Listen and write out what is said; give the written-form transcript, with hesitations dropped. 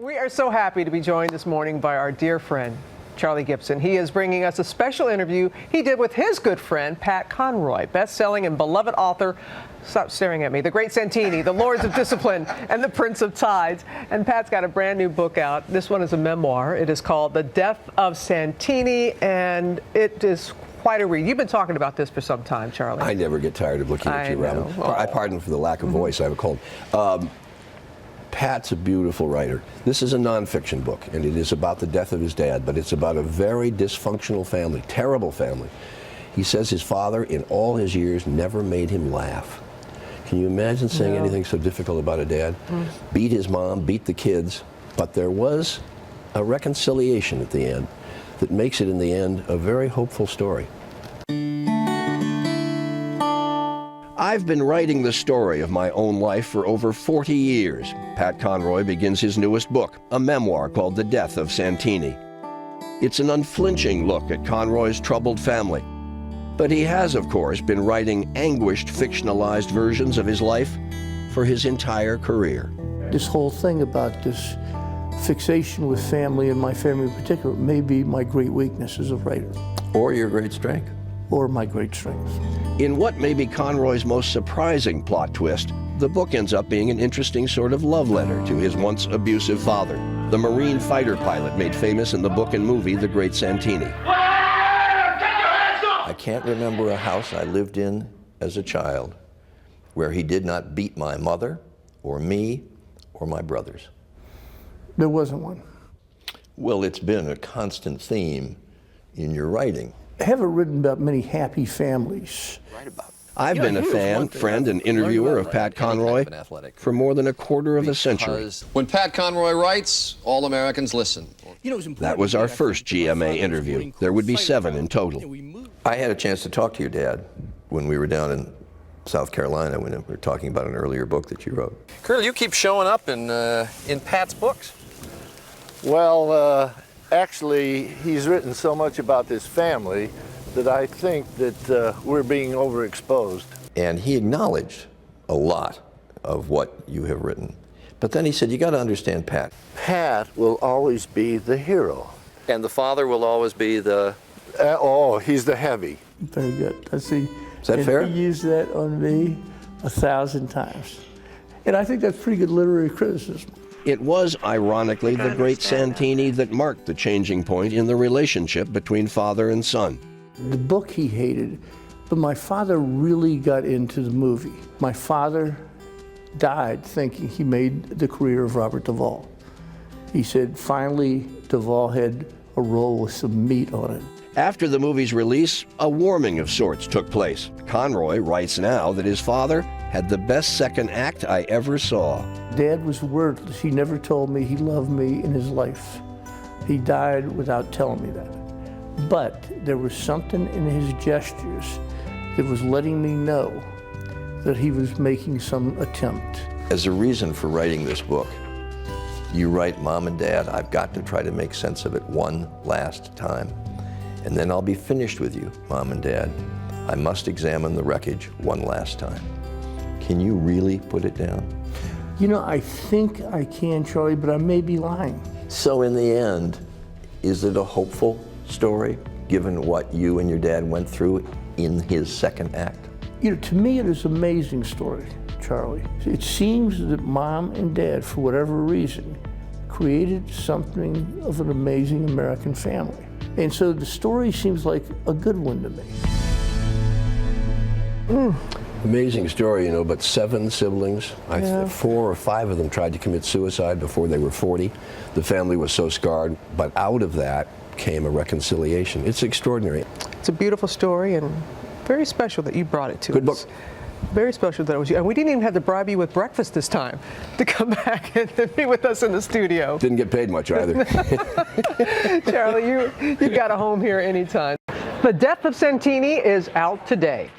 We are so happy to be joined this morning by our dear friend, Charlie Gibson. He is bringing us a special interview he did with his good friend, Pat Conroy, best-selling and beloved author, stop staring at me, The Great Santini, The Lords of Discipline, and The Prince of Tides. And Pat's got a brand new book out. This one is a memoir. It is called The Death of Santini, and it is quite a read. You've been talking about this for some time, Charlie. I never get tired of looking at you, Robin. I pardon for the lack of voice. I have a cold. Pat's a beautiful writer. This is a nonfiction book, and it is about the death of his dad, but it's about a very dysfunctional family, terrible family. He says his father, in all his years, never made him laugh. Can you imagine saying anything so difficult about a dad? Beat his mom, beat the kids, but there was a reconciliation at the end that makes it, in the end, a very hopeful story. I've been writing the story of my own life for over 40 years. Pat Conroy begins his newest book, a memoir called The Death of Santini. It's an unflinching look at Conroy's troubled family. But he has, of course, been writing anguished, fictionalized versions of his life for his entire career. This whole thing about this fixation with family, and my family in particular, may be my great weakness as a writer. Or your great strength. Or my great strength. In what may be Conroy's most surprising plot twist, the book ends up being an interesting sort of love letter to his once abusive father, the Marine fighter pilot made famous in the book and movie The Great Santini. I can't remember a house I lived in as a child where he did not beat my mother, or me, or my brothers. There wasn't one. Well, it's been a constant theme in your writing. I haven't written about many happy families. I've been a fan, friend, and interviewer of Pat Conroy for more than a quarter of a century. When Pat Conroy writes, all Americans listen. That was our first GMA interview. There would be 7 in total. I had a chance to talk to your dad when we were down in South Carolina when we were talking about an earlier book that you wrote. Colonel, you keep showing up in Pat's books. Well, actually, he's written so much about this family that I think that we're being overexposed. And he acknowledged a lot of what you have written. But then he said, you got to understand Pat. Pat will always be the hero. And the father will always be the... oh, he's the heavy. Very good. Let's see. Is that fair? He used that on me 1,000 times. And I think that's pretty good literary criticism. It was, ironically, the Great Santini that marked the changing point in the relationship between father and son. The book he hated, but my father really got into the movie. My father died thinking he made the career of Robert Duvall. He said finally Duvall had a role with some meat on it. After the movie's release, a warming of sorts took place. Conroy writes now that his father had the best second act I ever saw. Dad was wordless. He never told me he loved me in his life. He died without telling me that. But there was something in his gestures that was letting me know that he was making some attempt. As a reason for writing this book, you write, Mom and Dad, I've got to try to make sense of it one last time. And then I'll be finished with you, Mom and Dad. I must examine the wreckage one last time. Can you really put it down? You know, I think I can, Charlie, but I may be lying. So in the end, is it a hopeful story, given what you and your dad went through in his second act? You know, to me it is an amazing story, Charlie. It seems that Mom and Dad, for whatever reason, created something of an amazing American family. And so the story seems like a good one to me. Amazing story, you know, but 7 siblings. 4 or 5 of them tried to commit suicide before they were 40. The family was so scarred, but out of that came a reconciliation. It's extraordinary. It's a beautiful story and very special that you brought it to us. Good book. Very special that it was you. And we didn't even have to bribe you with breakfast this time to come back and be with us in the studio. Didn't get paid much either. Charlie, you got a home here anytime. The Death of Santini is out today.